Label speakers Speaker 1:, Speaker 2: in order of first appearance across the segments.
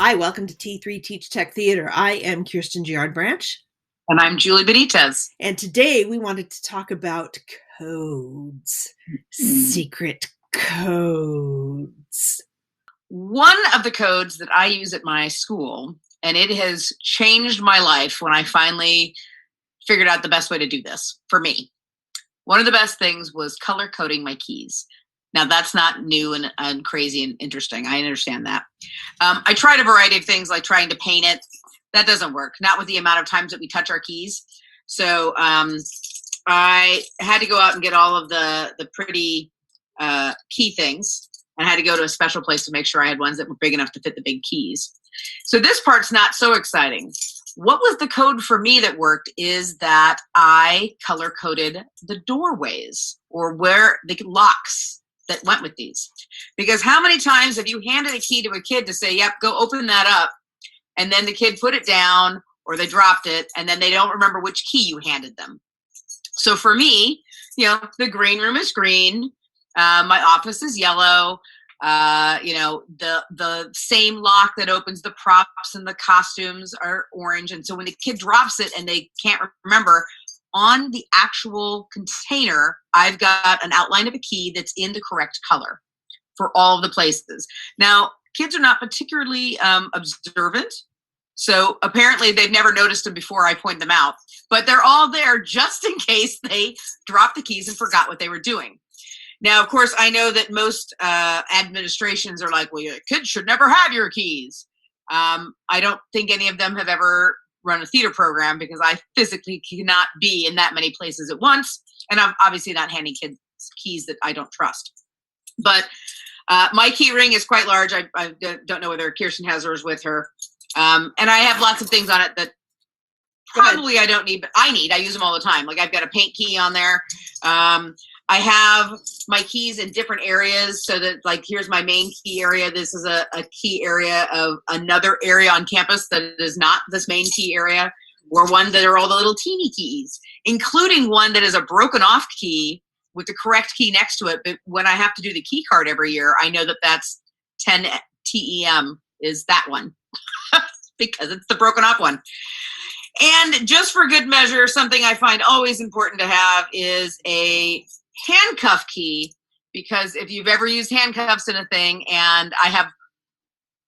Speaker 1: Hi, welcome to T3 Teach Tech Theater. I am Kirsten Branch.
Speaker 2: And I'm Julie Benitez.
Speaker 1: And today we wanted to talk about codes, secret codes.
Speaker 2: One of the codes that I use at my school, and it has changed my life when I finally figured out the best way to do this for me. One of the best things was color coding my keys. Now, that's not new and crazy and interesting. I understand that. I tried a variety of things, like trying to paint it. That doesn't work, not with the amount of times that we touch our keys. So I had to go out and get all of the pretty key things, and I had to go to a special place to make sure I had ones that were big enough to fit the big keys. So this part's not so exciting. What was the code for me that worked is that I color coded the doorways or where the locks that went with these. Because how many times have you handed a key to a kid to say, yep, go open that up, and then the kid put it down or they dropped it, and then they don't remember which key you handed them. So for me, the green room is green, my office is yellow, the same lock that opens the props and the costumes are orange. And so when the kid drops it and they can't remember, on the actual container, I've got an outline of a key that's in the correct color for all of the places. Now, kids are not particularly observant, so apparently they've never noticed them before I point them out, but they're all there just in case they dropped the keys and forgot what they were doing. Now, of course, I know that most administrations are like, well, your kids should never have your keys. I don't think any of them have ever run a theater program because I physically cannot be in that many places at once. And I'm obviously not handing kids keys that I don't trust. But my key ring is quite large. I don't know whether Kirsten has hers with her. And I have lots of things on it that probably I don't need, but I use them all the time. Like I've got a paint key on there. I have my keys in different areas so that, like, here's my main key area. This is a key area of another area on campus that is not this main key area, or one that are all the little teeny keys, including one that is a broken off key with the correct key next to it. But when I have to do the key card every year, I know that that's 10 TEM is that one because it's the broken off one. And just for good measure, something I find always important to have is a handcuff key, because if you've ever used handcuffs in a thing, and I have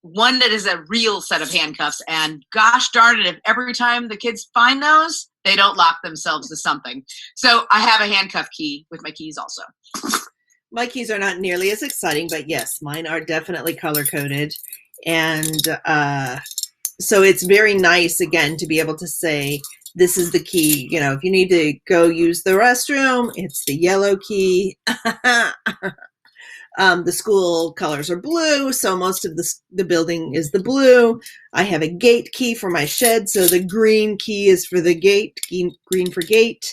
Speaker 2: one that is a real set of handcuffs, and gosh darn it, if every time the kids find those, they don't lock themselves to something. So I have a handcuff key with my keys also.
Speaker 1: My keys are not nearly as exciting, but yes, mine are definitely color-coded. And so it's very nice, again, to be able to say, this is the key. If you need to go use the restroom, it's the yellow key. The school colors are blue, so most of the building is the blue. I have a gate key for my shed, so the green key is for the gate, green for gate,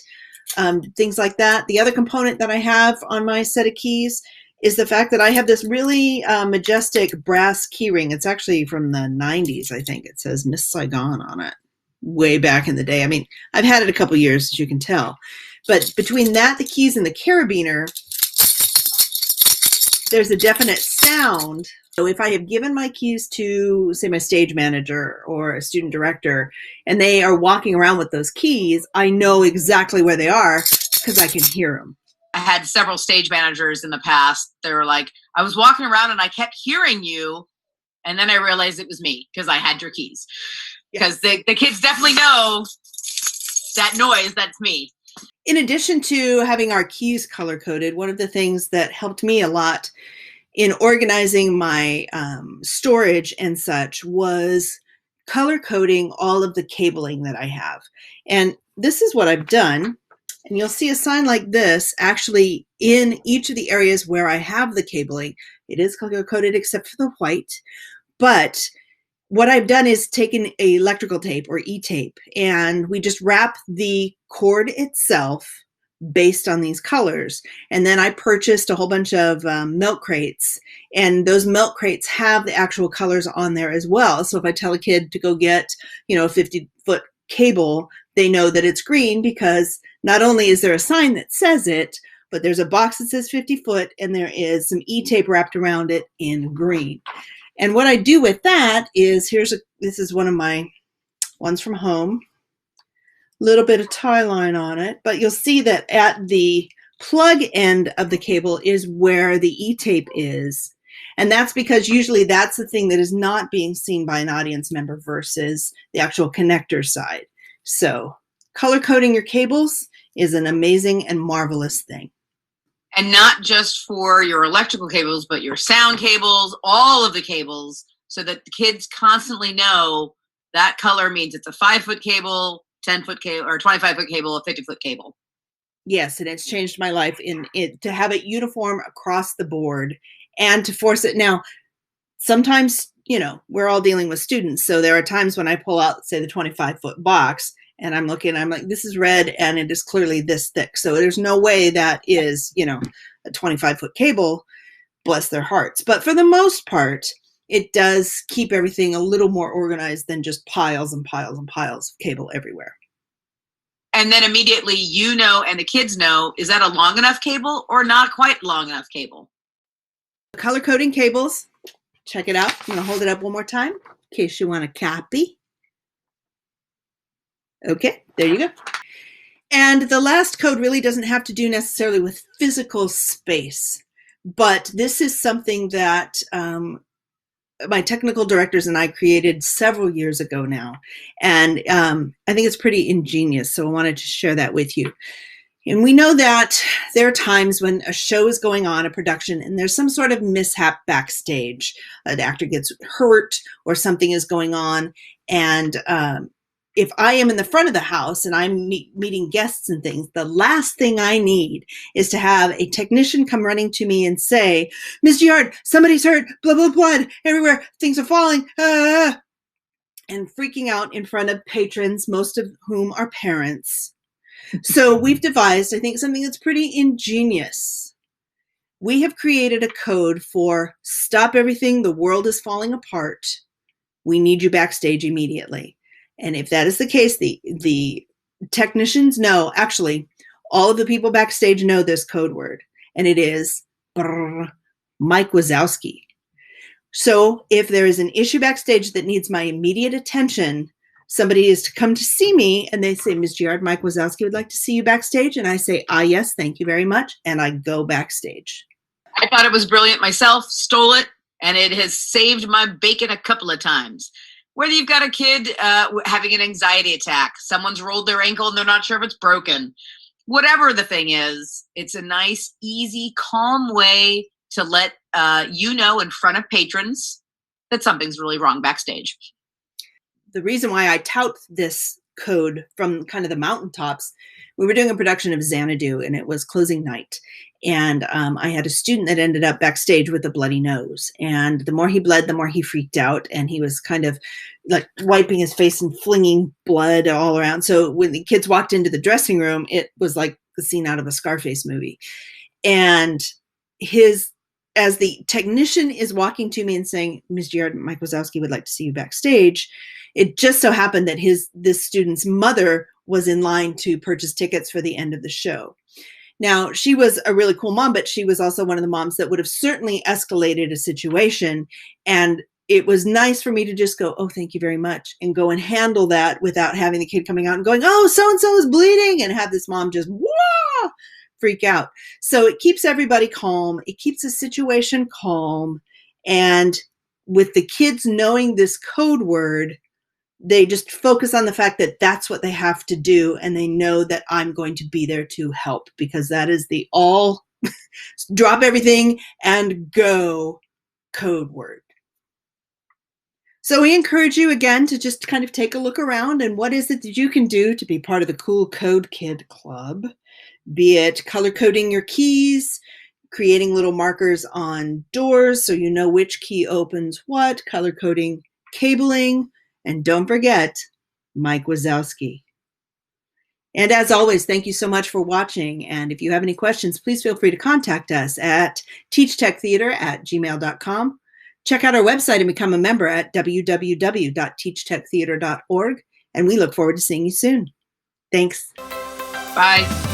Speaker 1: things like that. The other component that I have on my set of keys is the fact that I have this really majestic brass key ring. It's actually from the 90s, I think. It says Miss Saigon on it, way back in the day. I mean, I've had it a couple years, as you can tell. But between that, the keys, and the carabiner, there's a definite sound. So if I have given my keys to, say, my stage manager or a student director, and they are walking around with those keys, I know exactly where they are because I can hear them.
Speaker 2: I had several stage managers in the past. They were like, I was walking around and I kept hearing you. And then I realized it was me because I had your keys. Because the kids definitely know that noise, that's me.
Speaker 1: In addition to having our keys color-coded, one of the things that helped me a lot in organizing my storage and such was color-coding all of the cabling that I have. And this is what I've done. And you'll see a sign like this actually in each of the areas where I have the cabling. It is color-coded except for the white. But what I've done is taken electrical tape or e-tape, and we just wrap the cord itself based on these colors. And then I purchased a whole bunch of milk crates, and those milk crates have the actual colors on there as well. So if I tell a kid to go get, a 50-foot cable, they know that it's green because not only is there a sign that says it, but there's a box that says 50 foot, and there is some e-tape wrapped around it in green. And what I do with that is, this is one of my ones from home. Little bit of tie line on it, but you'll see that at the plug end of the cable is where the E-tape is. And that's because usually that's the thing that is not being seen by an audience member versus the actual connector side. So color coding your cables is an amazing and marvelous thing.
Speaker 2: And not just for your electrical cables, but your sound cables, all of the cables, so that the kids constantly know that color means it's a 5-foot cable, 10-foot cable, or 25-foot cable, a 50-foot cable.
Speaker 1: Yes, and it's changed my life to have it uniform across the board and to force it. Now, sometimes, we're all dealing with students. So there are times when I pull out, say, the 25-foot box, and I'm looking, I'm like, this is red and it is clearly this thick. So there's no way that is, a 25-foot cable, bless their hearts. But for the most part, it does keep everything a little more organized than just piles and piles and piles of cable everywhere.
Speaker 2: And then immediately and the kids know, is that a long enough cable or not quite long enough cable?
Speaker 1: Color coding cables, check it out. I'm going to hold it up one more time in case you want a Cappy. Okay, there you go. And the last code really doesn't have to do necessarily with physical space, but this is something that my technical directors and I created several years ago now. And I think it's pretty ingenious, so I wanted to share that with you. And we know that there are times when a show is going on, a production, and there's some sort of mishap backstage. An actor gets hurt or something is going on. And if I am in the front of the house and I'm meeting guests and things, the last thing I need is to have a technician come running to me and say, Ms. Giard, somebody's hurt, blah, blah, blood everywhere, things are falling, and freaking out in front of patrons, most of whom are parents. So we've devised, I think, something that's pretty ingenious. We have created a code for stop everything, the world is falling apart. We need you backstage immediately. And if that is the case, the technicians know, actually, all of the people backstage know this code word, and it is Mike Wazowski. So if there is an issue backstage that needs my immediate attention, somebody is to come to see me and they say, Ms. Giard, Mike Wazowski would like to see you backstage. And I say, yes, thank you very much. And I go backstage.
Speaker 2: I thought it was brilliant myself, stole it, and it has saved my bacon a couple of times. Whether you've got a kid having an anxiety attack, someone's rolled their ankle and they're not sure if it's broken, whatever the thing is, it's a nice, easy, calm way to let in front of patrons that something's really wrong backstage.
Speaker 1: The reason why I tout this code from kind of the mountaintops, we were doing a production of Xanadu and it was closing night. And I had a student that ended up backstage with a bloody nose. And the more he bled, the more he freaked out. And he was kind of like wiping his face and flinging blood all around. So when the kids walked into the dressing room, it was like the scene out of a Scarface movie. And as the technician is walking to me and saying, Ms. Giard, Mike Wazowski would like to see you backstage, it just so happened that this student's mother was in line to purchase tickets for the end of the show. Now, she was a really cool mom, but she was also one of the moms that would have certainly escalated a situation. And it was nice for me to just go, oh, thank you very much, and go and handle that without having the kid coming out and going, oh, so-and-so is bleeding, and have this mom just, whoa, freak out. So it keeps everybody calm. It keeps the situation calm. And with the kids knowing this code word, they just focus on the fact that that's what they have to do. And they know that I'm going to be there to help, because that is the all drop everything and go code word. So we encourage you again to just kind of take a look around and what is it that you can do to be part of the Cool Code Kid Club, be it color coding your keys, creating little markers on doors so you know which key opens what, color coding cabling, and don't forget, Mike Wazowski. And as always, thank you so much for watching. And if you have any questions, please feel free to contact us at teachtechtheater@gmail.com. Check out our website and become a member at www.teachtechtheater.org. And we look forward to seeing you soon. Thanks.
Speaker 2: Bye.